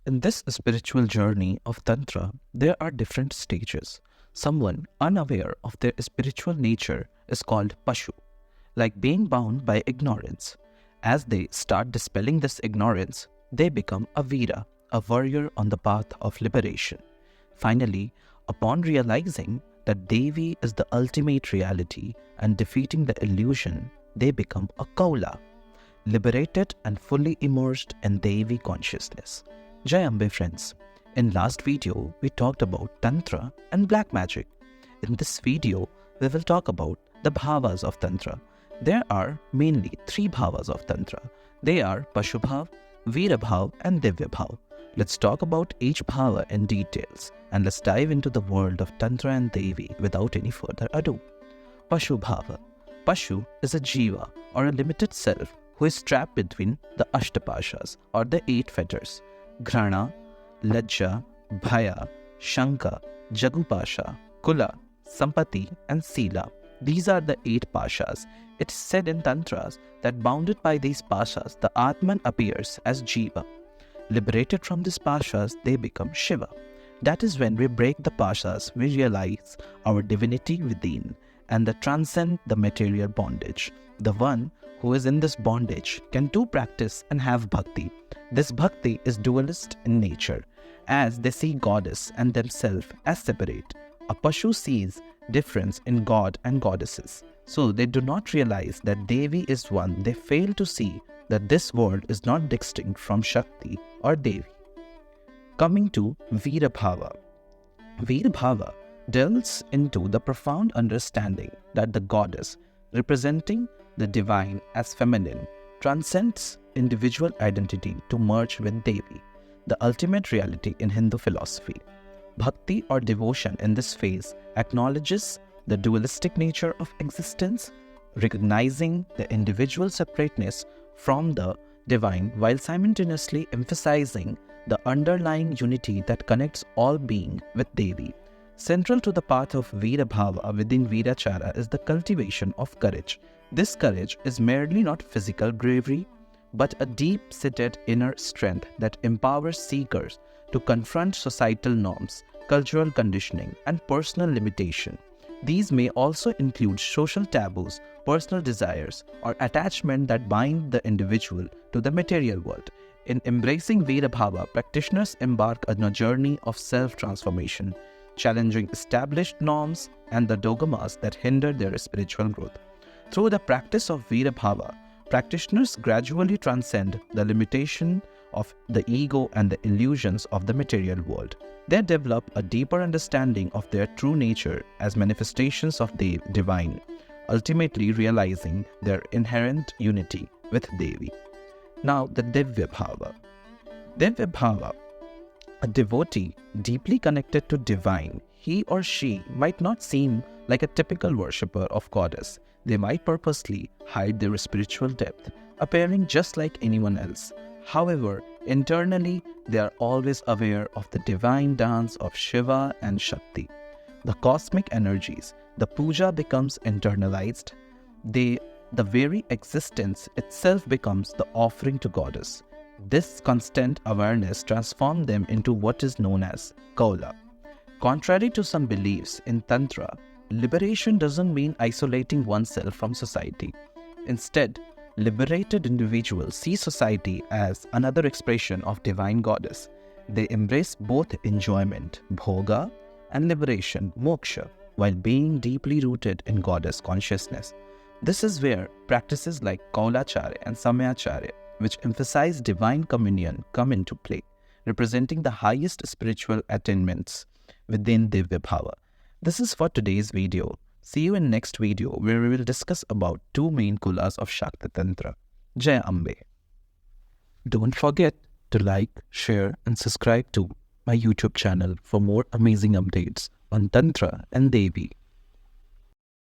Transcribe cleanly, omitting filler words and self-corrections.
In this spiritual journey of Tantra, there are different stages. Someone unaware of their spiritual nature is called Pashu, like being bound by ignorance. As they start dispelling this ignorance, they become a Veera, a warrior on the path of liberation. Finally, upon realizing that Devi is the ultimate reality and defeating the illusion, they become a Kaula, liberated and fully immersed in Devi consciousness. Jai Ambe friends, in last video we talked about Tantra and black magic. In this video we will talk about the bhavas of Tantra. There are mainly three bhavas of Tantra. They are Pashubhav, Veerabhav and Divyabhav. Let's talk about each bhava in details and let's dive into the world of Tantra and Devi without any further ado. Pashubhava. Pashu is a jiva or a limited self who is trapped between the Ashtapashas or the eight fetters. Ghrana, Lajja, Bhaya, Shanka, Jagupasha, Kula, Sampati and Sila. These are the eight pashas. It is said in Tantras that bounded by these pashas, the Atman appears as Jiva. Liberated from these pashas, they become Shiva. That is when we break the pashas, we realize our divinity within and that transcend the material bondage. The one who is in this bondage can do practice and have bhakti. This bhakti is dualist in nature, as they see goddess and themselves as separate. A Pashu sees difference in God and goddesses. So they do not realize that Devi is one. They fail to see that this world is not distinct from Shakti or Devi. Coming to Veerabhava. Veerabhava delves into the profound understanding that the goddess, representing the divine as feminine, transcends individual identity to merge with Devi, the ultimate reality in Hindu philosophy. Bhakti or devotion in this phase acknowledges the dualistic nature of existence, recognizing the individual separateness from the divine while simultaneously emphasizing the underlying unity that connects all being with Devi. Central to the path of Veerabhava within Veerachara is the cultivation of courage. This courage is merely not physical bravery, but a deep-seated inner strength that empowers seekers to confront societal norms, cultural conditioning, and personal limitation. These may also include social taboos, personal desires, or attachment that bind the individual to the material world. In embracing Veerabhava, practitioners embark on a journey of self-transformation, challenging established norms and the dogmas that hinder their spiritual growth. Through the practice of Veerabhava, practitioners gradually transcend the limitation of the ego and the illusions of the material world. They develop a deeper understanding of their true nature as manifestations of the divine, ultimately realizing their inherent unity with Devi. Now, the Divyabhava. Divyabhava, a devotee deeply connected to divine, he or she might not seem like a typical worshipper of goddess. They might purposely hide their spiritual depth, appearing just like anyone else. However, internally, they are always aware of the divine dance of Shiva and Shakti. The cosmic energies, the puja becomes internalized. The very existence itself becomes the offering to goddess. This constant awareness transforms them into what is known as Kaula. Contrary to some beliefs in Tantra, liberation doesn't mean isolating oneself from society. Instead, liberated individuals see society as another expression of divine goddess. They embrace both enjoyment, bhoga, and liberation, moksha, while being deeply rooted in goddess consciousness. This is where practices like Kaulacharya and Samyacharya, which emphasize divine communion, come into play, representing the highest spiritual attainments within Divyabhava. This is for today's video. See you in next video where we will discuss about two main kulas of Shakti Tantra. Jai Ambe. Don't forget to like, share and subscribe to my YouTube channel for more amazing updates on Tantra and Devi.